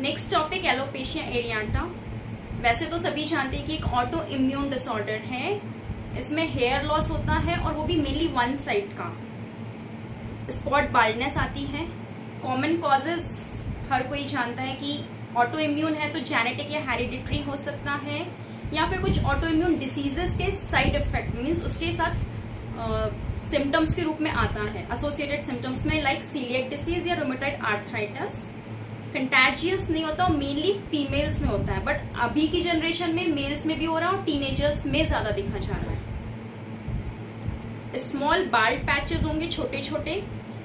Next topic alopecia एरियाटा। वैसे तो सभी जानते हैं कि एक ऑटो इम्यून डिसऑर्डर है। इसमें हेयर लॉस होता है और वो भी मेनली वन साइड का। स्पॉट बाल्डनेस आती है। कॉमन कॉजेज हर कोई जानता है कि ऑटो इम्यून है तो जेनेटिक या हेरिडिटरी हो सकता है, या फिर कुछ ऑटो इम्यून डिसीजेस के साइड इफेक्ट मीन्स उसके साथ सिम्टम्स के रूप में आता है। एसोसिएटेड सिम्टम्स में लाइक सीलिएक डिसीज या रोमेटॉइड आर्थराइटिस। कंटैजियस नहीं होता, मेनली फीमेल्स में होता है, बट अभी की जनरेशन में मेल्स में भी हो रहा है और टीनेजर्स में ज्यादा देखा जा रहा है। स्मॉल बाल्ड पैचेस होंगे छोटे छोटे,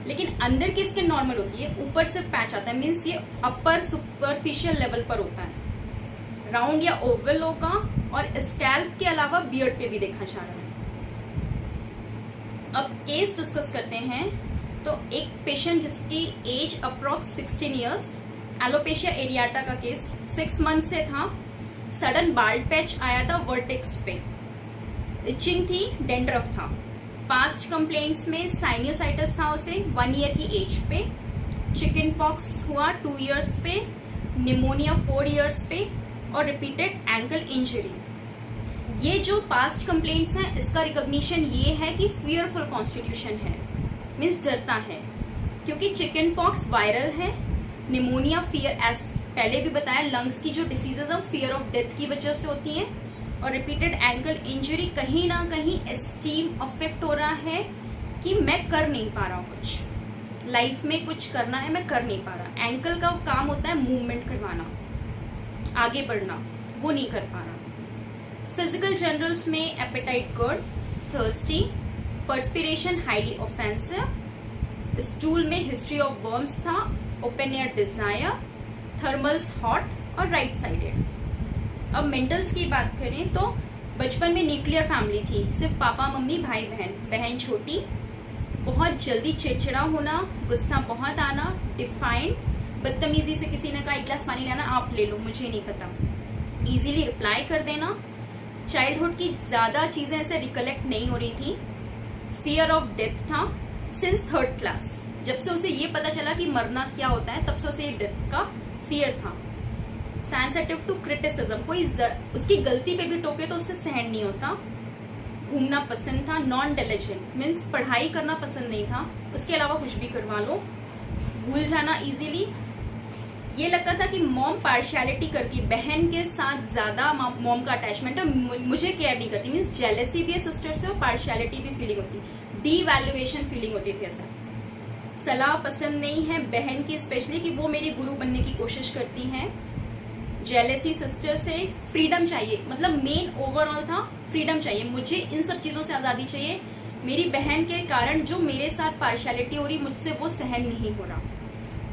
लेकिन अंदर की स्किन नॉर्मल होती है, ऊपर से पैच आता है मीन्स ये अपर सुपरफिशियल लेवल पर होता है। राउंड या ओवल होगा और स्कैल्प के अलावा बियर्ड पे भी देखा जा रहा है। अब केस डिस्कस करते हैं। तो एक पेशेंट जिसकी एज अप्रोक्स 16 इयर्स, एलोपेशिया एरियाटा का केस 6 मंथ से था। सडन बाल्ड पैच आया था वर्टेक्स पे, इचिंग थी, डेंड्रफ था। पास्ट कंप्लेंट्स में साइनोसाइटिस था उसे 1 ईयर की एज पे, चिकन पॉक्स हुआ 2 इयर्स पे, निमोनिया 4 इयर्स पे और रिपीटेड एंकल इंजरी। ये जो पास्ट कंप्लेंट्स हैं इसका रिकॉग्निशन ये है कि फियरफुल कॉन्स्टिट्यूशन है, मीन्स डरता है, क्योंकि चिकन पॉक्स वायरल है। निमोनिया फियर, एज पहले भी बताया, लंग्स की जो डिसीजेज है फियर ऑफ डेथ की वजह से होती है। और रिपीटेड एंकल इंजरी, कहीं ना कहीं एस्टीम अफेक्ट हो रहा है कि मैं कर नहीं पा रहा हूँ, कुछ लाइफ में कुछ करना है मैं कर नहीं पा रहा। एंकल का काम होता है मूवमेंट करवाना, आगे बढ़ना, वो नहीं कर पा रहा। फिजिकल जनरल्स में appetite good, thirsty, perspiration highly offensive, stool में हिस्ट्री ऑफ वर्म्स था, open air desire, thermals hot और राइट साइडेड। अब मेंटल्स की बात करें तो बचपन में न्यूक्लियर फैमिली थी, सिर्फ पापा मम्मी भाई बहन, बहन छोटी, बहुत जल्दी चिड़चिड़ा होना, गुस्सा बहुत आना, डिफाइंड, बदतमीजी से किसी ने कहा 1 गिलास पानी लाना, आप ले लो मुझे नहीं पता, इजीली रिप्लाई कर देना। चाइल्डहुड की ज्यादा चीजें ऐसे रिकलेक्ट नहीं हो रही थी। फियर ऑफ डेथ था सिंस 3rd क्लास, जब से उसे ये पता चला कि मरना क्या होता है तब से उसे डेथ का फियर था। सेंसिटिव टू क्रिटिसिज्म, कोई उसकी गलती पे भी टोके तो उससे सहन नहीं होता। घूमना पसंद था। नॉन डिलिजेंट मीन्स पढ़ाई करना पसंद नहीं था, उसके अलावा कुछ भी करवा लो। भूल जाना इजीली। ये लगता था कि मॉम पार्शियलिटी करती, बहन के साथ ज्यादा मॉम का अटैचमेंट है, मुझे केयर नहीं करती, मीन्स जेलेसी भी है सिस्टर से और पार्शियलिटी भी फीलिंग होती, डीवैल्यूएशन फीलिंग होती थी। ऐसा सलाह पसंद नहीं है बहन की, स्पेशली कि वो मेरी गुरु बनने की कोशिश करती है। जेलेसी सिस्टर से। फ्रीडम चाहिए, मतलब मेन ओवरऑल था फ्रीडम चाहिए, मुझे इन सब चीजों से आजादी चाहिए। मेरी बहन के कारण जो मेरे साथ पार्शियलिटी हो रही मुझसे वो सहन नहीं हो रहा।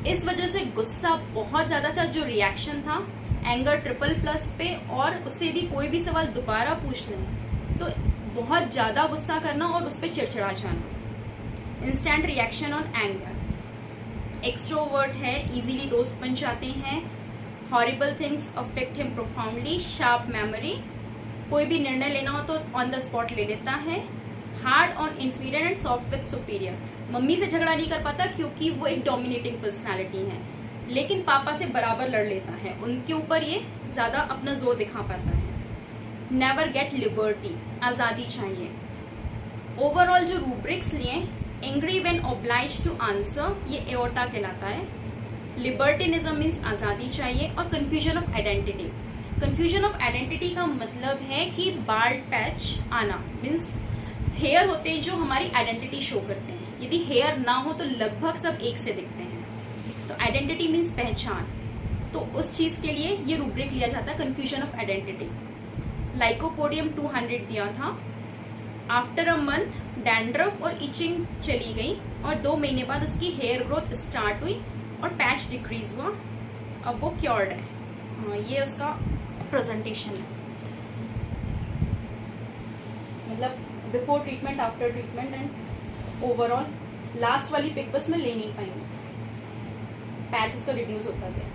इस वजह से गुस्सा बहुत ज्यादा था, जो रिएक्शन था एंगर ट्रिपल+ पे, और उससे यदि कोई भी सवाल दोबारा पूछ लें तो बहुत ज्यादा गुस्सा करना और उस पर चिड़चिड़ा जाना। Instant reaction on anger. Extrovert है, इजीली दोस्त बन जाते हैं। Horrible things affect him profoundly. Sharp memory, कोई भी निर्णय लेना हो तो ऑन द स्पॉट ले लेता है। Hard on inferior and soft with superior, mummy से झगड़ा नहीं कर पाता क्योंकि वो एक डोमिनेटिंग पर्सनालिटी है, लेकिन पापा से बराबर लड़ लेता है, उनके ऊपर ये ज्यादा अपना जोर दिखा पाता है। नेवर गेट लिबर्टी, आजादी चाहिए। ओवरऑल जो रूब्रिक्स लिए, angry when obliged to answer, ये एओर्टा कहलाता है। लिबर्टिनिज्म मीन्स आजादी चाहिए। और confusion of identity. Confusion of identity का मतलब है कि बाल्ड पैच आना मीन्स हेयर होते हैं जो हमारी आइडेंटिटी शो करते हैं, यदि हेयर ना हो तो लगभग सब एक से दिखते हैं, तो आइडेंटिटी मीन्स पहचान, तो उस चीज के लिए ये रूब्रिक लिया जाता है, कंफ्यूजन ऑफ आइडेंटिटी। लाइकोपोडियम 200 दिया था। आफ्टर अ मंथ डैंड्रफ और इचिंग चली गई और 2 महीने बाद उसकी हेयर ग्रोथ स्टार्ट हुई और पैच डिक्रीज हुआ, अब वो क्योर्ड है। ये उसका प्रेजेंटेशन है, मतलब before treatment, after treatment and overall. Last वाली पिक बस मैं ले नहीं पाई, पैच इसका रिड्यूस होता गया।